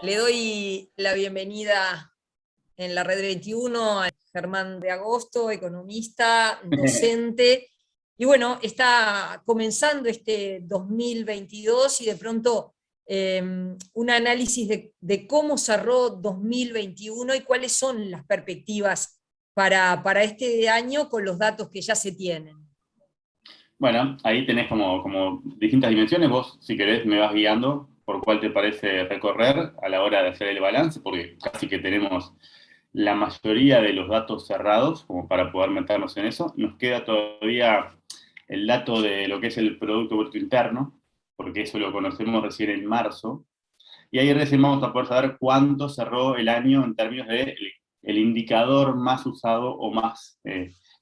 Le doy la bienvenida en la Red 21 a Germán de Agosto, economista, docente. Y bueno, está comenzando este 2022 y de pronto un análisis de cómo cerró 2021 y cuáles son las perspectivas para este año con los datos que ya se tienen. Bueno, ahí tenés como distintas dimensiones. Vos, si querés, me vas guiando por cuál te parece recorrer a la hora de hacer el balance, porque casi que tenemos la mayoría de los datos cerrados, como para poder meternos en eso. Nos queda todavía el dato de lo que es el Producto Bruto Interno, porque eso lo conocemos recién en marzo, y ahí recién vamos a poder saber cuánto cerró el año en términos de el indicador más usado o más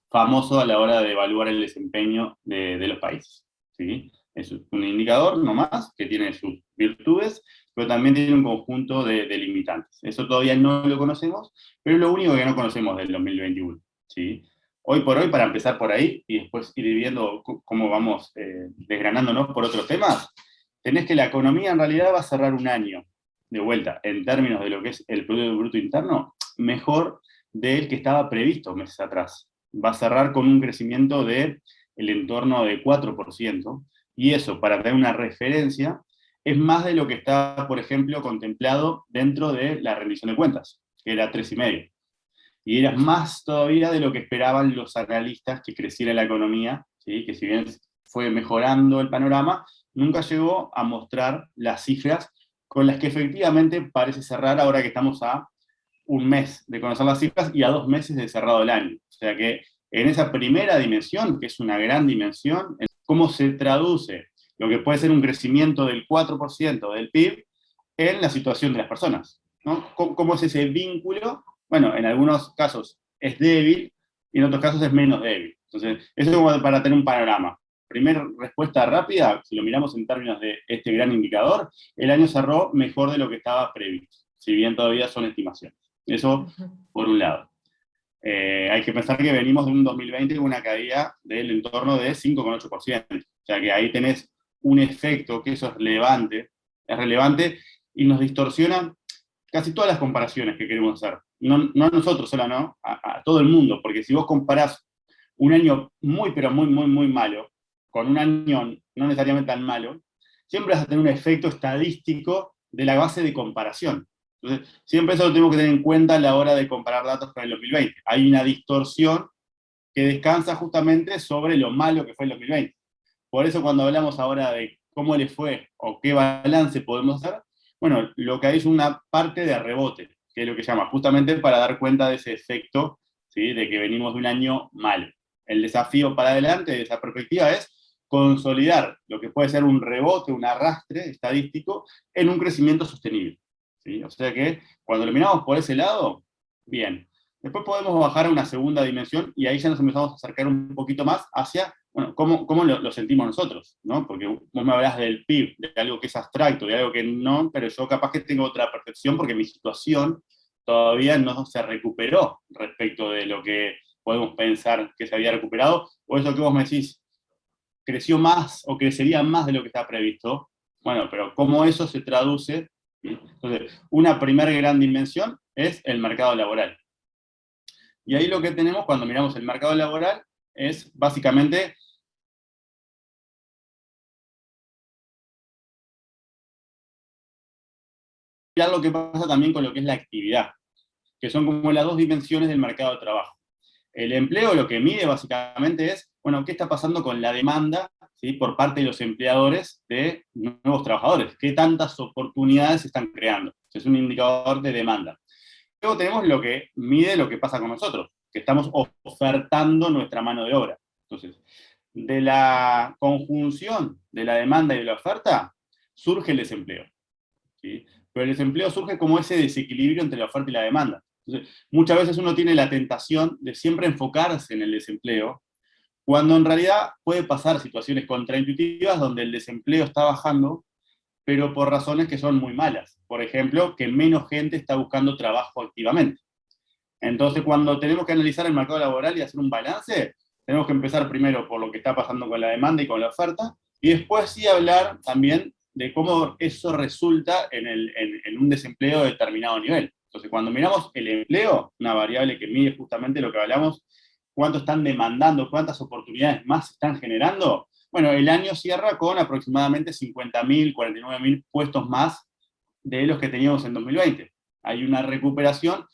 famoso a la hora de evaluar el desempeño de los países, ¿sí? Es un indicador nomás que tiene sus virtudes, pero también tiene un conjunto de limitantes. Eso todavía no lo conocemos, pero es lo único que no conocemos del 2021, ¿sí? Hoy por hoy, para empezar por ahí, y después ir viendo cómo vamos desgranándonos por otros temas, tenés que la economía en realidad va a cerrar un año, de vuelta, en términos de lo que es el Producto Bruto Interno, mejor del que estaba previsto meses atrás. Va a cerrar con un crecimiento del entorno de 4%, y eso, para tener una referencia, es más de lo que está, por ejemplo, contemplado dentro de la rendición de cuentas, que era 3,5%. Y era más todavía de lo que esperaban los analistas que creciera la economía, ¿sí? Que si bien fue mejorando el panorama, nunca llegó a mostrar las cifras con las que efectivamente parece cerrar ahora que estamos a un mes de conocer las cifras y a 2 meses de cerrado el año. O sea que en esa primera dimensión, que es una gran dimensión, cómo se traduce lo que puede ser un crecimiento del 4% del PIB en la situación de las personas, ¿no? ¿Cómo es ese vínculo? Bueno, en algunos casos es débil y en otros casos es menos débil. Entonces, eso es como para tener un panorama. Primera respuesta rápida, si lo miramos en términos de este gran indicador, el año cerró mejor de lo que estaba previsto, si bien todavía son estimaciones. Eso por un lado. Hay que pensar que venimos de un 2020 con una caída del entorno de 5,8%. O sea que ahí tenés un efecto que eso es relevante y nos distorsiona casi todas las comparaciones que queremos hacer. No a nosotros solo, no, a todo el mundo, porque si vos comparás un año muy, pero muy, muy, muy malo con un año no necesariamente tan malo, siempre vas a tener un efecto estadístico de la base de comparación. Entonces, siempre eso lo tenemos que tener en cuenta a la hora de comparar datos con el 2020. Hay una distorsión que descansa justamente sobre lo malo que fue el 2020. Por eso cuando hablamos ahora de cómo le fue o qué balance podemos hacer, bueno, lo que hay es una parte de rebote, que es lo que se llama, justamente para dar cuenta de ese efecto, ¿sí? De que venimos de un año malo. El desafío para adelante de esa perspectiva es consolidar lo que puede ser un rebote, un arrastre estadístico, en un crecimiento sostenible, ¿sí? O sea que cuando lo miramos por ese lado, bien. Después podemos bajar a una segunda dimensión y ahí ya nos empezamos a acercar un poquito más hacia, bueno, cómo lo sentimos nosotros, ¿no? Porque vos me hablas del PIB, de algo que es abstracto, de algo que no, pero yo capaz que tengo otra percepción porque mi situación todavía no se recuperó respecto de lo que podemos pensar que se había recuperado, o eso que vos me decís, creció más o crecería más de lo que está previsto. Bueno, pero cómo eso se traduce. Entonces, una primera gran dimensión es el mercado laboral. Y ahí lo que tenemos cuando miramos el mercado laboral es básicamente mirar lo que pasa también con lo que es la actividad, que son como las dos dimensiones del mercado de trabajo. El empleo lo que mide básicamente es, bueno, qué está pasando con la demanda, ¿sí? Por parte de los empleadores de nuevos trabajadores, qué tantas oportunidades se están creando. Es un indicador de demanda. Luego tenemos lo que mide lo que pasa con nosotros, que estamos ofertando nuestra mano de obra. Entonces, de la conjunción de la demanda y de la oferta, surge el desempleo, ¿sí? Pero el desempleo surge como ese desequilibrio entre la oferta y la demanda. Entonces, muchas veces uno tiene la tentación de siempre enfocarse en el desempleo, cuando en realidad puede pasar situaciones contraintuitivas donde el desempleo está bajando, pero por razones que son muy malas. Por ejemplo, que menos gente está buscando trabajo activamente. Entonces, cuando tenemos que analizar el mercado laboral y hacer un balance, tenemos que empezar primero por lo que está pasando con la demanda y con la oferta, Y después sí hablar también de cómo eso resulta en un desempleo de determinado nivel. Entonces, cuando miramos el empleo, una variable que mide justamente lo que hablamos, cuánto están demandando, cuántas oportunidades más están generando, bueno, el año cierra con aproximadamente 50.000, 49.000 puestos más de los que teníamos en 2020. Hay una recuperación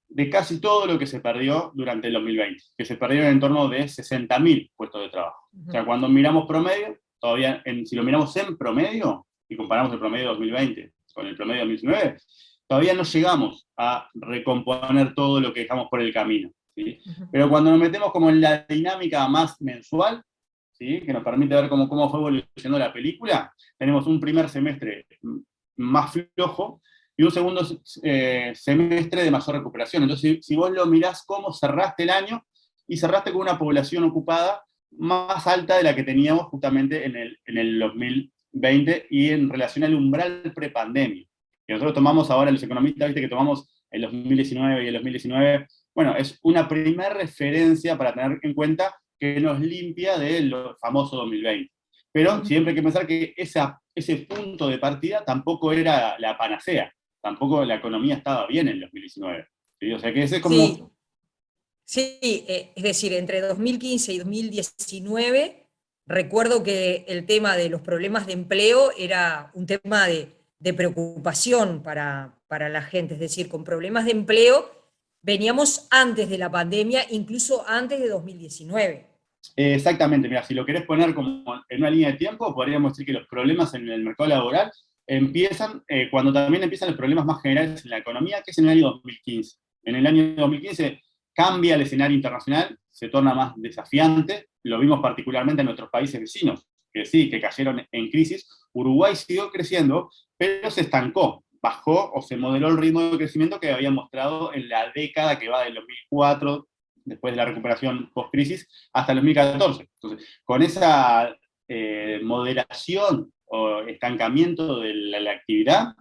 de casi todo lo que se perdió durante el 2020, que se perdieron en torno de 60.000 puestos de trabajo. O sea, cuando miramos promedio, todavía, si lo miramos en promedio, y comparamos el promedio de 2020 con el promedio de 2019, todavía no llegamos a recomponer todo lo que dejamos por el camino, ¿sí? Pero cuando nos metemos como en la dinámica más mensual, ¿sí? Que nos permite ver cómo fue evolucionando la película, tenemos un primer semestre más flojo, y un segundo semestre de mayor recuperación. Entonces, si vos lo mirás cómo cerraste el año, y cerraste con una población ocupada más alta de la que teníamos justamente en el 2020 y en relación al umbral prepandemia. Y nosotros tomamos ahora, los economistas, viste que tomamos el 2019 y el 2019, bueno, es una primera referencia para tener en cuenta que nos limpia del famoso 2020. Pero siempre hay que pensar que ese punto de partida tampoco era la panacea. Tampoco la economía estaba bien en el 2019. ¿Sí? O sea que ese es como... Sí, es decir, entre 2015 y 2019, recuerdo que el tema de los problemas de empleo era un tema de preocupación para la gente, es decir, con problemas de empleo veníamos antes de la pandemia, incluso antes de 2019. Exactamente, mira, si lo querés poner como en una línea de tiempo, podríamos decir que los problemas en el mercado laboral empiezan cuando también empiezan los problemas más generales en la economía, que es en el año 2015. En el año 2015 cambia el escenario internacional, se torna más desafiante, lo vimos particularmente en nuestros países vecinos, que sí, que cayeron en crisis. Uruguay siguió creciendo, pero se estancó, bajó o se modeló el ritmo de crecimiento que había mostrado en la década que va del 2004, después de la recuperación post-crisis, hasta el 2014. Entonces, con esa moderación o estancamiento de la actividad,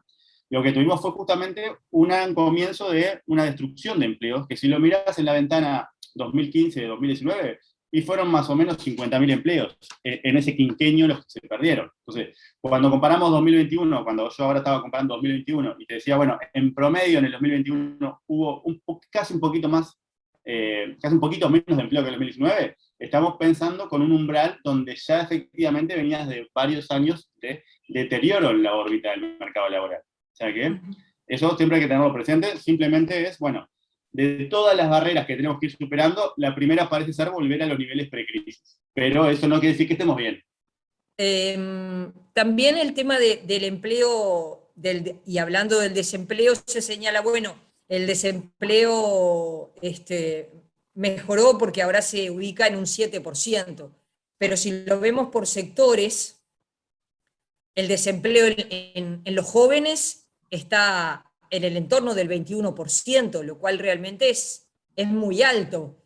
lo que tuvimos fue justamente un comienzo de una destrucción de empleos, que si lo miras en la ventana 2015-2019, y fueron más o menos 50.000 empleos en ese quinquenio los que se perdieron. Entonces, cuando comparamos 2021, cuando yo ahora estaba comparando 2021, y te decía, bueno, en promedio en el 2021 hubo casi un poquito más, casi un poquito menos de empleo que en el 2019, estamos pensando con un umbral donde ya efectivamente venías de varios años de deterioro en la órbita del mercado laboral. O sea que eso siempre hay que tenerlo presente, simplemente es, bueno, de todas las barreras que tenemos que ir superando, la primera parece ser volver a los niveles precrisis, pero eso no quiere decir que estemos bien. También el tema del empleo, y hablando del desempleo, se señala, bueno, el desempleo mejoró porque ahora se ubica en un 7%, pero si lo vemos por sectores, el desempleo en los jóvenes está en el entorno del 21%, lo cual realmente es muy alto.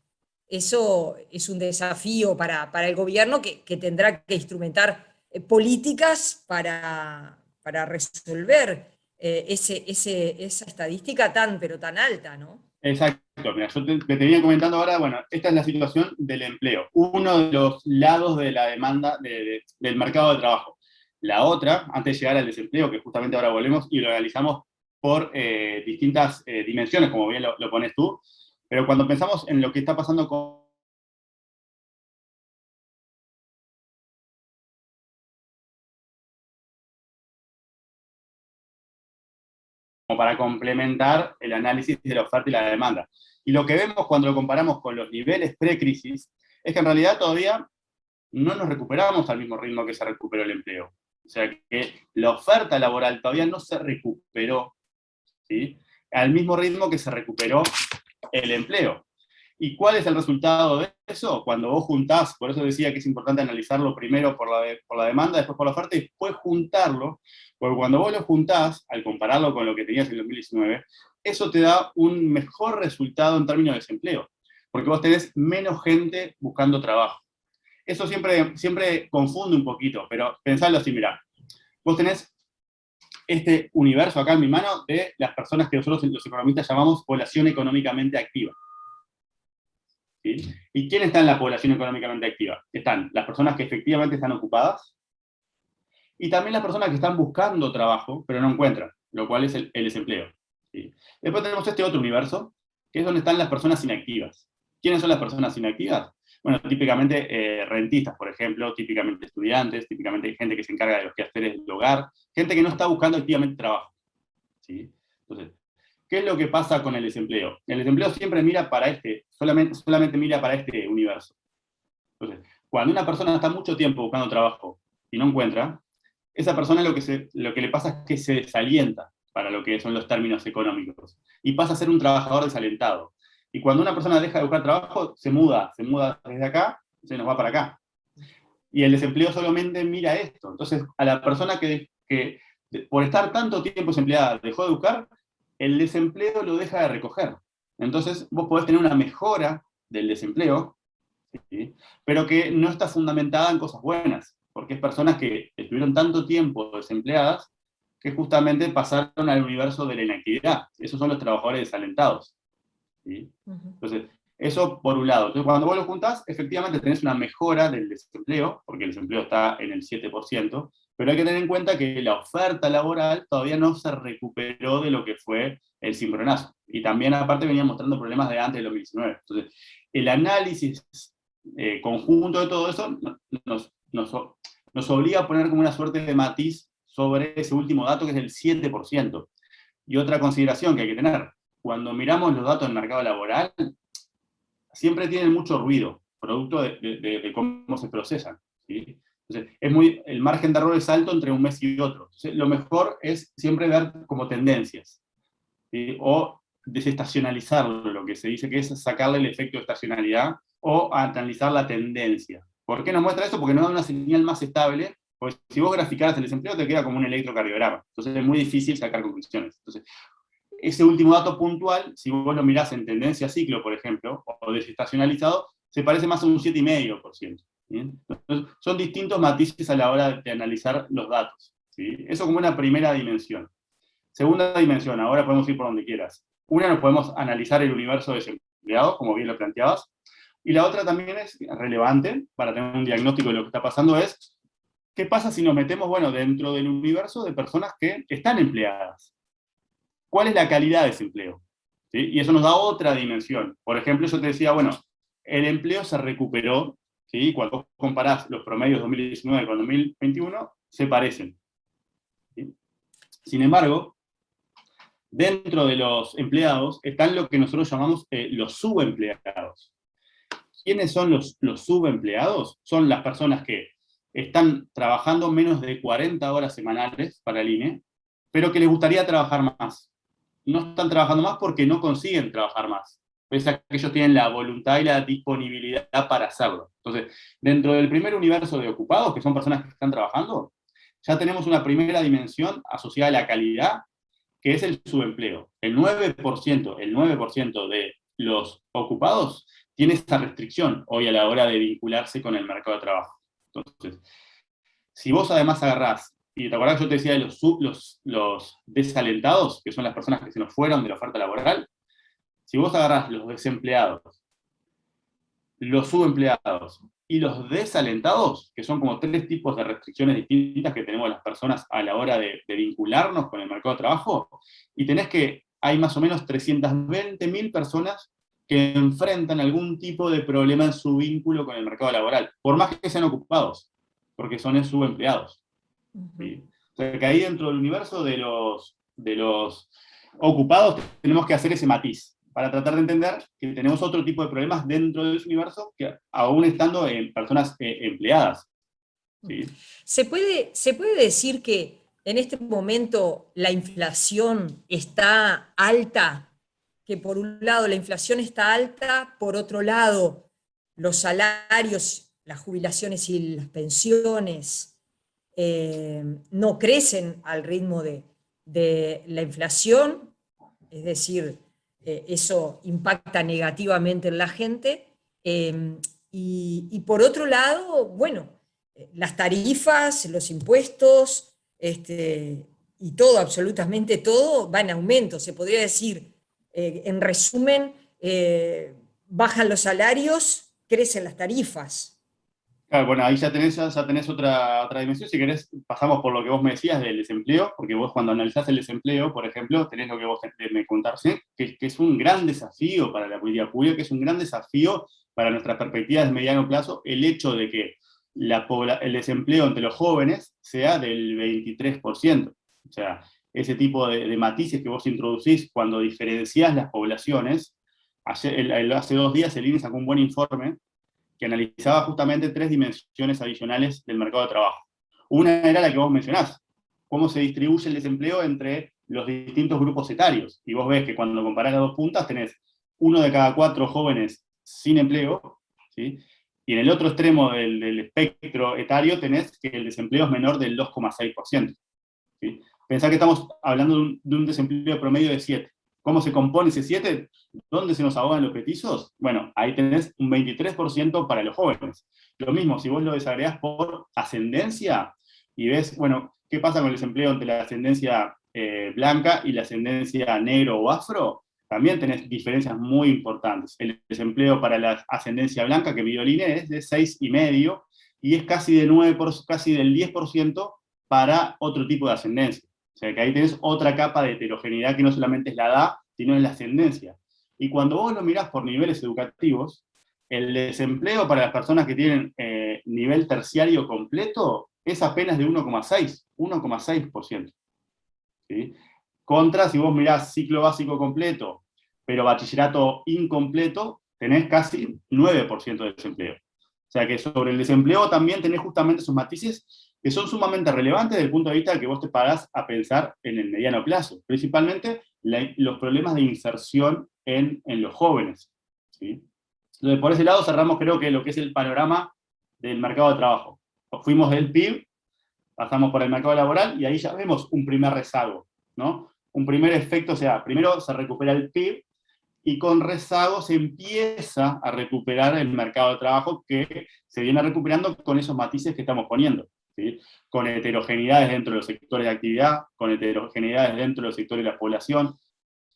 Eso es un desafío para el gobierno que tendrá que instrumentar políticas para resolver esa estadística pero tan alta, ¿no? Exacto, mira, yo te venía comentando ahora, bueno, esta es la situación del empleo, uno de los lados de la demanda del mercado de trabajo. La otra, antes de llegar al desempleo, que justamente ahora volvemos y lo analizamos por distintas dimensiones, como bien lo pones tú, pero cuando pensamos en lo que está pasando con como para complementar el análisis de la oferta y la demanda. Y lo que vemos cuando lo comparamos con los niveles pre-crisis es que en realidad todavía no nos recuperamos al mismo ritmo que se recuperó el empleo. O sea que la oferta laboral todavía no se recuperó, ¿sí?, al mismo ritmo que se recuperó el empleo. ¿Y cuál es el resultado de eso? Cuando vos juntás, por eso decía que es importante analizarlo primero por la demanda, después por la oferta, y después juntarlo, porque cuando vos lo juntás, al compararlo con lo que tenías en el 2019, eso te da un mejor resultado en términos de desempleo, porque vos tenés menos gente buscando trabajo. Eso siempre confunde un poquito, pero pensadlo así, mirá, vos tenés este universo acá en mi mano de las personas que nosotros los economistas llamamos población económicamente activa. ¿Sí? ¿Y quién está en la población económicamente activa? Están las personas que efectivamente están ocupadas, y también las personas que están buscando trabajo, pero no encuentran, lo cual es el desempleo. ¿Sí? Después tenemos este otro universo, que es donde están las personas inactivas. ¿Quiénes son las personas inactivas? Bueno, típicamente rentistas, por ejemplo, típicamente estudiantes, típicamente gente que se encarga de los quehaceres del hogar, gente que no está buscando activamente trabajo. ¿Sí? Entonces, ¿qué es lo que pasa con el desempleo? El desempleo siempre mira para solamente mira para este universo. Entonces, cuando una persona está mucho tiempo buscando trabajo y no encuentra, esa persona lo que le pasa es que se desalienta para lo que son los términos económicos y pasa a ser un trabajador desalentado. Y cuando una persona deja de buscar trabajo, se muda desde acá, se nos va para acá. Y el desempleo solamente mira esto. Entonces, a la persona que por estar tanto tiempo desempleada dejó de buscar, el desempleo lo deja de recoger. Entonces, vos podés tener una mejora del desempleo, ¿sí? Pero que no está fundamentada en cosas buenas, porque es personas que estuvieron tanto tiempo desempleadas que justamente pasaron al universo de la inactividad. Esos son los trabajadores desalentados. ¿Sí? Entonces, eso por un lado. Entonces, cuando vos lo juntás, efectivamente tenés una mejora del desempleo, porque el desempleo está en el 7%, pero hay que tener en cuenta que la oferta laboral todavía no se recuperó de lo que fue el cimbronazo. Y también, aparte, venía mostrando problemas de antes del 2019. Entonces, el análisis conjunto de todo eso nos obliga a poner como una suerte de matiz sobre ese último dato, que es el 7%. Y otra consideración que hay que tener, cuando miramos los datos del mercado laboral, siempre tienen mucho ruido, producto de cómo se procesan. ¿Sí? Entonces, el margen de error es alto entre un mes y otro. Entonces, lo mejor es siempre ver como tendencias, ¿sí? O desestacionalizarlo, lo que se dice que es sacarle el efecto de estacionalidad, o analizar la tendencia. ¿Por qué nos muestra esto? Porque nos da una señal más estable, pues si vos graficaras el desempleo te queda como un electrocardiograma. Entonces es muy difícil sacar conclusiones. Entonces, ese último dato puntual, si vos lo mirás en tendencia ciclo, por ejemplo, o desestacionalizado, se parece más a un 7,5%. Entonces, son distintos matices a la hora de analizar los datos. ¿Sí? Eso como una primera dimensión. Segunda dimensión, ahora podemos ir por donde quieras. Una, nos podemos analizar el universo de desempleados, como bien lo planteabas, y la otra también es relevante para tener un diagnóstico de lo que está pasando, es qué pasa si nos metemos, bueno, dentro del universo de personas que están empleadas. ¿Cuál es la calidad de ese empleo? ¿Sí? Y eso nos da otra dimensión. Por ejemplo, yo te decía, bueno, el empleo se recuperó, ¿sí? Cuando vos comparás los promedios 2019 con 2021, se parecen. ¿Sí? Sin embargo, dentro de los empleados están lo que nosotros llamamos los subempleados. ¿Quiénes son los subempleados? Son las personas que están trabajando menos de 40 horas semanales para el INE, pero que les gustaría trabajar más. No están trabajando más porque no consiguen trabajar más. Pese a que ellos tienen la voluntad y la disponibilidad para hacerlo. Entonces, dentro del primer universo de ocupados, que son personas que están trabajando, ya tenemos una primera dimensión asociada a la calidad, que es el subempleo. El 9% de los ocupados tiene esta restricción hoy a la hora de vincularse con el mercado de trabajo. Entonces, si vos además agarrás, y te acordás que yo te decía de los desalentados, que son las personas que se nos fueron de la oferta laboral, si vos agarrás los desempleados, los subempleados y los desalentados, que son como tres tipos de restricciones distintas que tenemos las personas a la hora de vincularnos con el mercado de trabajo, y tenés que hay más o menos 320.000 personas que enfrentan algún tipo de problema en su vínculo con el mercado laboral, por más que sean ocupados, porque son subempleados. ¿Sí? O sea, que ahí dentro del universo de los ocupados tenemos que hacer ese matiz, para tratar de entender que tenemos otro tipo de problemas dentro de ese universo, que aún estando en personas empleadas. ¿Sí? ¿Se puede decir que en este momento la inflación está alta? Que por un lado la inflación está alta, por otro lado los salarios, las jubilaciones y las pensiones no crecen al ritmo de la inflación, es decir, eso impacta negativamente en la gente. Y por otro lado, bueno, las tarifas, los impuestos, y todo, absolutamente todo, va en aumento. Se podría decir, en resumen, bajan los salarios, crecen las tarifas. Claro, bueno, ahí ya tenés otra dimensión. Si querés, pasamos por lo que vos me decías del desempleo, porque vos cuando analizás el desempleo, por ejemplo, tenés lo que vos me contás, ¿sí? que es un gran desafío para la política pública, que es un gran desafío para nuestras perspectivas de mediano plazo, el hecho de que el desempleo entre los jóvenes sea del 23%. O sea, ese tipo de matices que vos introducís cuando diferenciás las poblaciones. Hace 2 días el INE sacó un buen informe que analizaba justamente 3 dimensiones adicionales del mercado de trabajo. Una era la que vos mencionás, cómo se distribuye el desempleo entre los distintos grupos etarios. Y vos ves que cuando comparás las dos puntas tenés 1 de cada 4 jóvenes sin empleo, ¿sí? Y en el otro extremo del espectro etario tenés que el desempleo es menor del 2,6%. ¿Sí? Pensá que estamos hablando de un desempleo promedio de 7. ¿Cómo se compone ese 7? ¿Dónde se nos ahogan los petizos? Bueno, ahí tenés un 23% para los jóvenes. Lo mismo, si vos lo desagregás por ascendencia y ves, bueno, ¿qué pasa con el desempleo entre la ascendencia blanca y la ascendencia negro o afro? También tenés diferencias muy importantes. El desempleo para la ascendencia blanca, que midió el INE, es de 6,5, y es casi casi del 10% para otro tipo de ascendencia. O sea, que ahí tenés otra capa de heterogeneidad que no solamente es la edad, sino es la ascendencia. Y cuando vos lo mirás por niveles educativos, el desempleo para las personas que tienen nivel terciario completo es apenas de 1,6%. ¿Sí? Contra, si vos mirás ciclo básico completo, pero bachillerato incompleto, tenés casi 9% de desempleo. O sea que sobre el desempleo también tenés justamente esos matices que son sumamente relevantes desde el punto de vista de que vos te parás a pensar en el mediano plazo, principalmente los problemas de inserción en los jóvenes. ¿Sí? Entonces, por ese lado cerramos creo que lo que es el panorama del mercado de trabajo. Fuimos del PIB, pasamos por el mercado laboral y ahí ya vemos un primer rezago, ¿no? Un primer efecto, o sea, primero se recupera el PIB, y con rezago se empieza a recuperar el mercado de trabajo que se viene recuperando con esos matices que estamos poniendo, ¿sí? Con heterogeneidades dentro de los sectores de actividad, con heterogeneidades dentro de los sectores de la población,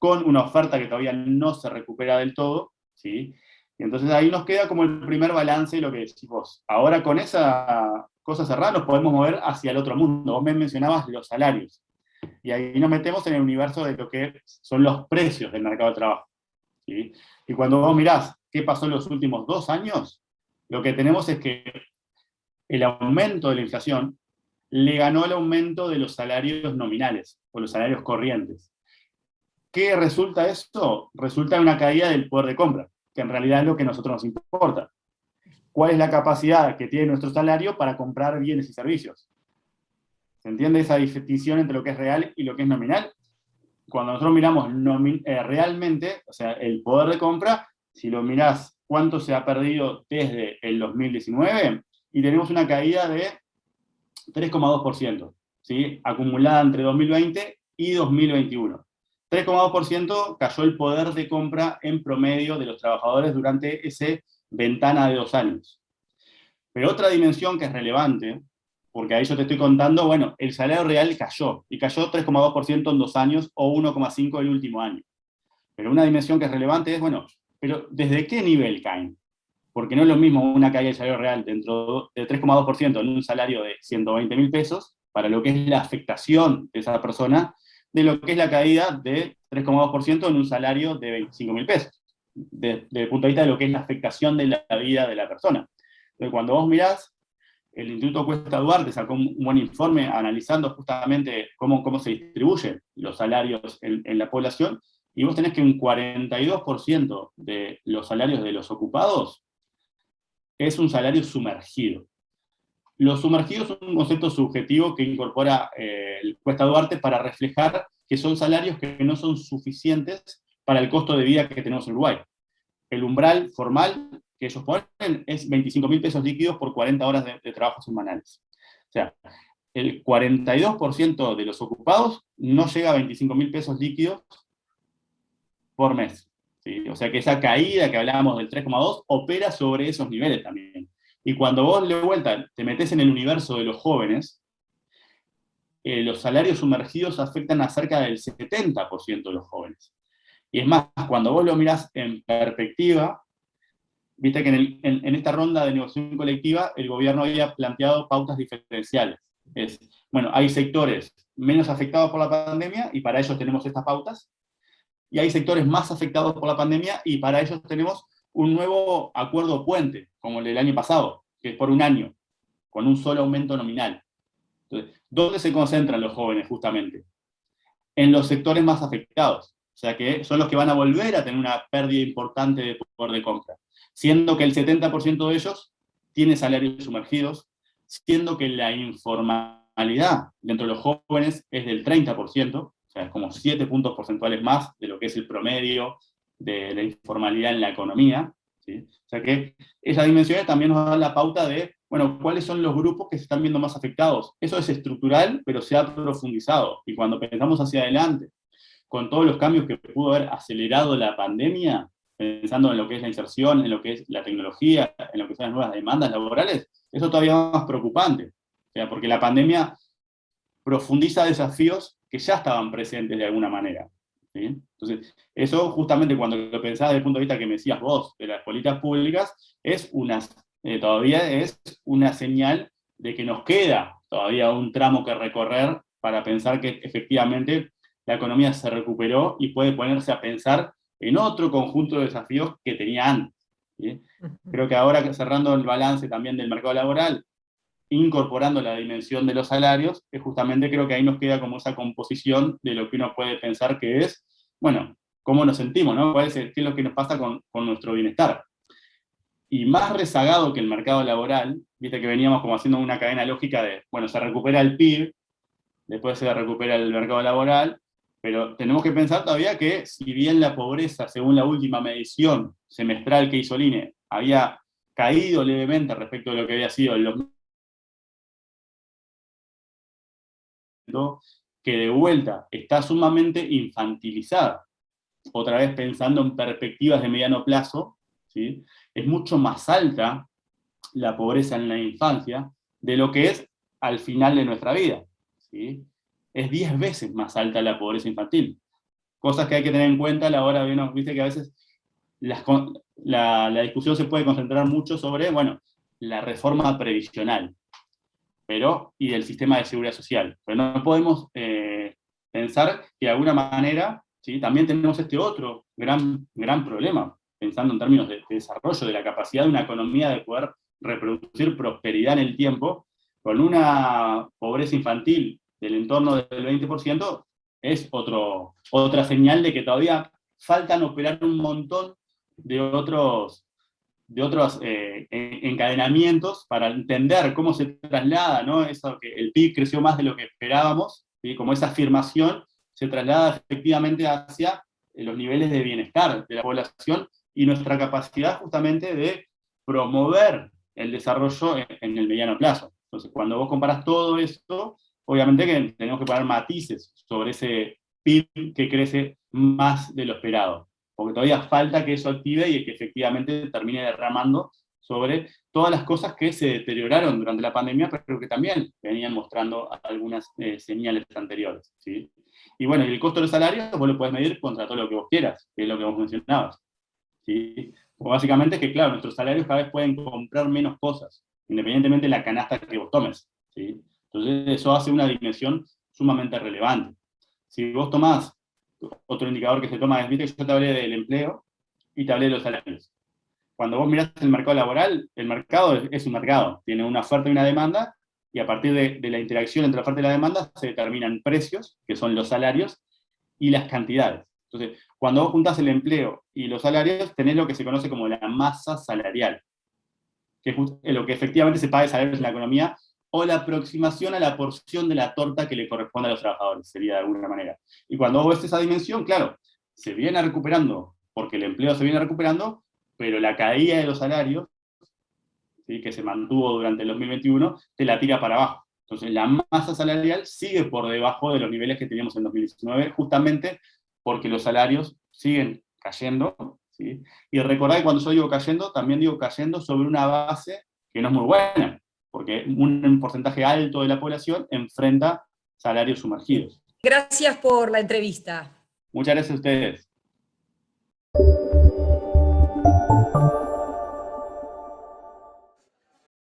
con una oferta que todavía no se recupera del todo, ¿sí? Y entonces ahí nos queda como el primer balance de lo que decís vos. Ahora con esa cosa cerrada nos podemos mover hacia el otro mundo. Vos me mencionabas los salarios. Y ahí nos metemos en el universo de lo que son los precios del mercado de trabajo. ¿Sí? Y cuando vos mirás qué pasó en los últimos 2 años, lo que tenemos es que el aumento de la inflación le ganó el aumento de los salarios nominales, o los salarios corrientes. ¿Qué resulta esto? Resulta una caída del poder de compra, que en realidad es lo que a nosotros nos importa. ¿Cuál es la capacidad que tiene nuestro salario para comprar bienes y servicios? ¿Se entiende esa distinción entre lo que es real y lo que es nominal? Cuando nosotros miramos realmente, o sea, el poder de compra, si lo mirás cuánto se ha perdido desde el 2019, y tenemos una caída de 3,2%, ¿sí? Acumulada entre 2020 y 2021. 3,2% cayó el poder de compra en promedio de los trabajadores durante esa ventana de 2 años. Pero otra dimensión que es relevante, porque ahí yo te estoy contando, bueno, el salario real cayó, y cayó 3,2% en 2 años, o 1,5% el último año. Pero una dimensión que es relevante es, bueno, pero ¿desde qué nivel caen? Porque no es lo mismo una caída del salario real dentro de 3,2% en un salario de 120.000 pesos, para lo que es la afectación de esa persona, de lo que es la caída de 3,2% en un salario de 25.000 pesos, desde el punto de vista de lo que es la afectación de la vida de la persona. Entonces, cuando vos mirás, el Instituto Cuesta Duarte sacó un buen informe analizando justamente cómo se distribuyen los salarios en la población, y vos tenés que un 42% de los salarios de los ocupados es un salario sumergido. Lo sumergido es un concepto subjetivo que incorpora el Cuesta Duarte para reflejar que son salarios que no son suficientes para el costo de vida que tenemos en Uruguay. El umbral formal que ellos ponen es 25.000 pesos líquidos por 40 horas de trabajo semanales. O sea, el 42% de los ocupados no llega a 25.000 pesos líquidos por mes. ¿Sí? O sea que esa caída que hablábamos del 3,2 opera sobre esos niveles también. Y cuando vos de vuelta te metés en el universo de los jóvenes, los salarios sumergidos afectan a cerca del 70% de los jóvenes. Y es más, cuando vos lo mirás en perspectiva, viste que en esta ronda de negociación colectiva el gobierno había planteado pautas diferenciales. Bueno, hay sectores menos afectados por la pandemia y para ellos tenemos estas pautas, y hay sectores más afectados por la pandemia y para ellos tenemos un nuevo acuerdo puente, como el del año pasado, que es por un año, con un solo aumento nominal. Entonces, ¿dónde se concentran los jóvenes justamente? En los sectores más afectados, o sea que son los que van a volver a tener una pérdida importante de poder de compra, siendo que el 70% de ellos tiene salarios sumergidos, siendo que la informalidad dentro de los jóvenes es del 30%, o sea, es como 7 puntos porcentuales más de lo que es el promedio de la informalidad en la economía, ¿sí? O sea que esas dimensiones también nos dan la pauta de, bueno, ¿cuáles son los grupos que se están viendo más afectados? Eso es estructural, pero se ha profundizado. Y cuando pensamos hacia adelante, con todos los cambios que pudo haber acelerado la pandemia, pensando en lo que es la inserción, en lo que es la tecnología, en lo que son las nuevas demandas laborales, eso todavía es más preocupante. O sea, porque la pandemia profundiza desafíos que ya estaban presentes de alguna manera, ¿sí? Entonces, eso justamente cuando lo pensás desde el punto de vista que me decías vos, de las políticas públicas, todavía es una señal de que nos queda todavía un tramo que recorrer para pensar que efectivamente la economía se recuperó y puede ponerse a pensar en otro conjunto de desafíos que tenía antes, ¿sí? Creo que ahora, cerrando el balance también del mercado laboral, incorporando la dimensión de los salarios, que justamente creo que ahí nos queda como esa composición de lo que uno puede pensar que es, bueno, cómo nos sentimos, ¿no? ¿Qué es lo que nos pasa con nuestro bienestar? Y más rezagado que el mercado laboral, viste que veníamos como haciendo una cadena lógica de, bueno, se recupera el PIB, después se recupera el mercado laboral, pero tenemos que pensar todavía que si bien la pobreza, según la última medición semestral que hizo el INE, había caído levemente respecto de lo que había sido en los que de vuelta está sumamente infantilizada, otra vez pensando en perspectivas de mediano plazo, ¿sí? Es mucho más alta la pobreza en la infancia de lo que es al final de nuestra vida, ¿sí? Es 10 veces más alta la pobreza infantil. Cosas que hay que tener en cuenta a la hora de, viste que a veces la discusión se puede concentrar mucho sobre, bueno, la reforma previsional, y del sistema de seguridad social. Pero no podemos pensar que de alguna manera, ¿sí? También tenemos este otro gran problema, pensando en términos de desarrollo, de la capacidad de una economía de poder reproducir prosperidad en el tiempo, con una pobreza infantil del entorno del 20%, es otra señal de que todavía faltan operar un montón de otros encadenamientos para entender cómo se traslada, ¿no? Eso que el PIB creció más de lo que esperábamos, ¿sí? Como esa afirmación se traslada efectivamente hacia los niveles de bienestar de la población y nuestra capacidad justamente de promover el desarrollo en el mediano plazo. Entonces, cuando vos comparás todo esto, obviamente que tenemos que poner matices sobre ese PIB que crece más de lo esperado, porque todavía falta que eso active y que efectivamente termine derramando sobre todas las cosas que se deterioraron durante la pandemia, pero que también venían mostrando algunas señales anteriores, ¿sí? Y bueno, y el costo de los salarios vos lo podés medir contra todo lo que vos quieras, que es lo que vos mencionabas, ¿sí? O básicamente es que, claro, nuestros salarios cada vez pueden comprar menos cosas, independientemente de la canasta que vos tomes, ¿sí? Entonces eso hace una dimensión sumamente relevante. Si vos tomás, otro indicador que se toma es, viste que yo te hablé del empleo y te hablé de los salarios. Cuando vos mirás el mercado laboral, el mercado es un mercado, tiene una oferta y una demanda, y a partir de la interacción entre la oferta y la demanda se determinan precios, que son los salarios, y las cantidades. Entonces, cuando vos juntás el empleo y los salarios, tenés lo que se conoce como la masa salarial, que es lo que efectivamente se paga de salarios en la economía, o la aproximación a la porción de la torta que le corresponde a los trabajadores, sería de alguna manera. Y cuando vos ves esa dimensión, claro, se viene recuperando, porque el empleo se viene recuperando, pero la caída de los salarios, ¿sí?, que se mantuvo durante el 2021, te la tira para abajo. Entonces la masa salarial sigue por debajo de los niveles que teníamos en 2019, justamente porque los salarios siguen cayendo, ¿sí? Y recordad que cuando yo digo cayendo, también digo cayendo sobre una base que no es muy buena, porque un porcentaje alto de la población enfrenta salarios sumergidos. Gracias por la entrevista. Muchas gracias a ustedes.